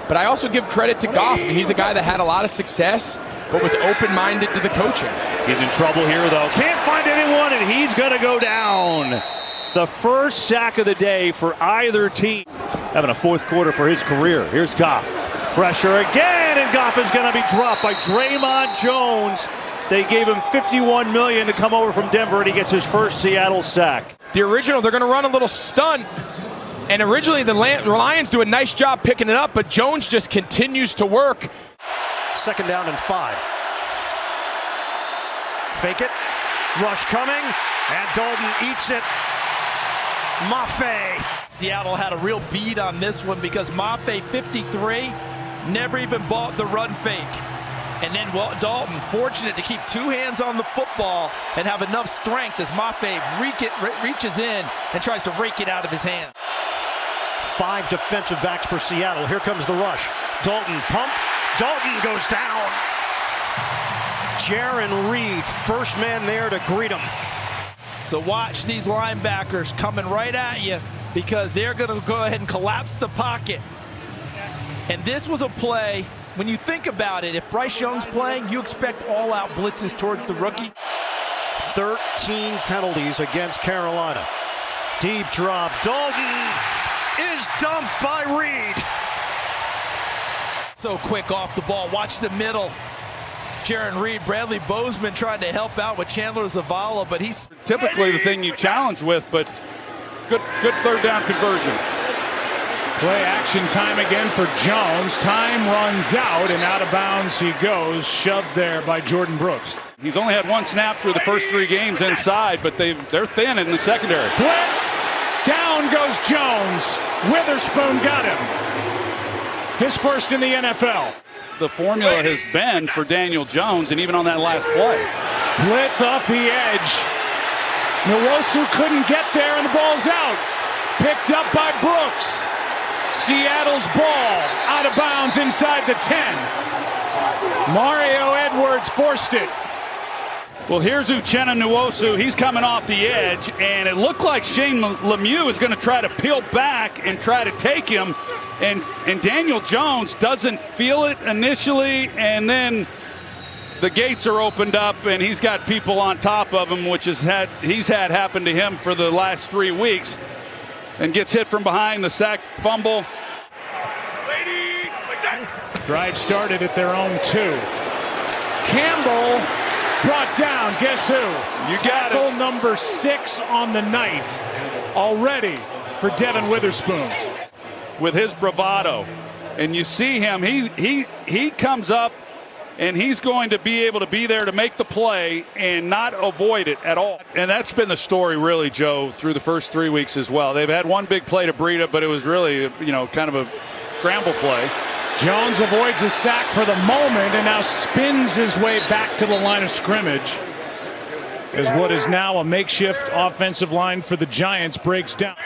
But I also give credit to Goff. I mean, he's a guy that had a lot of success, but was open-minded to the coaching. He's in trouble here, though. Can't find anyone, and he's going to go down. The first sack of the day for either team. Having a fourth quarter for his career. Here's Goff. Pressure again, and Goff is going to be dropped by Draymond Jones. They gave him $51 million to come over from Denver, and he gets his first Seattle sack. The original, they're going to run a little stunt. And originally the Lions do a nice job picking it up, but Jones just continues to work. 2nd down and 5. Fake it. Rush coming. And Dalton eats it. Mafe. Seattle had a real bead on this one because Mafe, 53, never even bought the run fake. And then Dalton, fortunate to keep 2 hands on the football and have enough strength as Mafe reaches in and tries to rake it out of his hand. 5 defensive backs for Seattle. Here comes the rush. Dalton pump. Dalton goes down. Jiren Reed, first man there to greet him. So watch these linebackers coming right at you because they're going to go ahead and collapse the pocket. And this was a play, when you think about it, if Bryce Young's playing, you expect all-out blitzes towards the rookie. 13 penalties against Carolina. Deep drop. Dalton is dumped by Reed. So quick off the ball. Watch the middle. Jiren Reed, Bradley Bozeman trying to help out with Chandler Zavala, but he's typically the thing you challenge with, but good 3rd down conversion. Play action time again for Jones. Time runs out, and out of bounds he goes, shoved there by Jordan Brooks. He's only had 1 snap through the first 3 games inside, but they're thin in the secondary. Blitz! Down goes Jones. Witherspoon got him. His first in the NFL. The formula has been for Daniel Jones, and even on that last play. Blitz off the edge. Nwosu couldn't get there, and the ball's out. Picked up by Brooks. Seattle's ball out of bounds inside the 10. Mario Edwards forced it. Well, here's Uchenna Nwosu. He's coming off the edge, and it looked like Shane Lemieux is going to try to peel back and try to take him. And Daniel Jones doesn't feel it initially, and then the gates are opened up, and he's got people on top of him, which he's had happen to him for the last 3 weeks, and gets hit from behind, the sack fumble. Drive started at their own 2. Campbell brought down, guess who? You got Tackle it. number 6 on the night already for Devin Witherspoon. With his bravado, and you see him, he comes up, and he's going to be able to be there to make the play and not avoid it at all. And that's been the story, really, Joe, through the first 3 weeks as well. They've had 1 big play to Breida, but it was really, kind of a scramble play. Jones avoids a sack for the moment and now spins his way back to the line of scrimmage as what is now a makeshift offensive line for the Giants breaks down.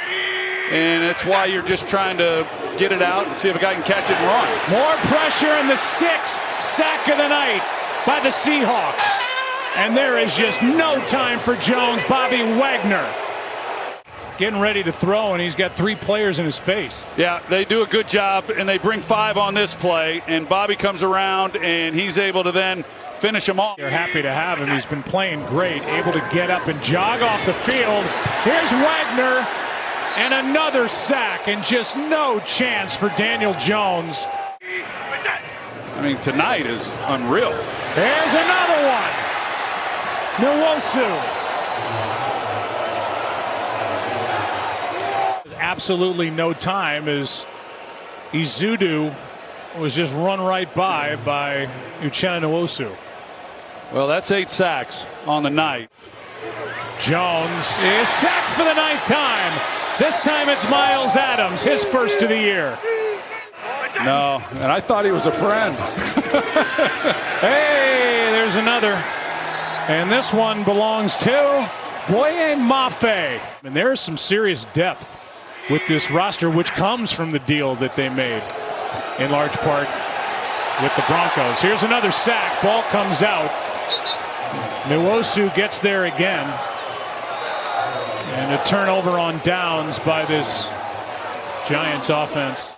And that's why you're just trying to get it out and see if a guy can catch it and run. More pressure in the 6th sack of the night by the Seahawks. And there is just no time for Jones. Bobby Wagner getting ready to throw, and he's got 3 players in his face. Yeah, they do a good job, and they bring 5 on this play, and Bobby comes around, and he's able to then finish him off. They're happy to have him. He's been playing great, able to get up and jog off the field. Here's Wagner. And another sack, and just no chance for Daniel Jones. I mean, tonight is unreal. There's another one. Nwosu. Absolutely no time as Izudu was just run right by Uchenna Nwosu. Well, that's 8 sacks on the night. Jones is sacked for the 9th time. This time it's Miles Adams, his first of the year. No, and I thought he was a friend. Hey, there's another. And this one belongs to Boye Mafe. And there's some serious depth with this roster, which comes from the deal that they made in large part with the Broncos. Here's another sack. Ball comes out. Nwosu gets there again. And a turnover on downs by this Giants offense.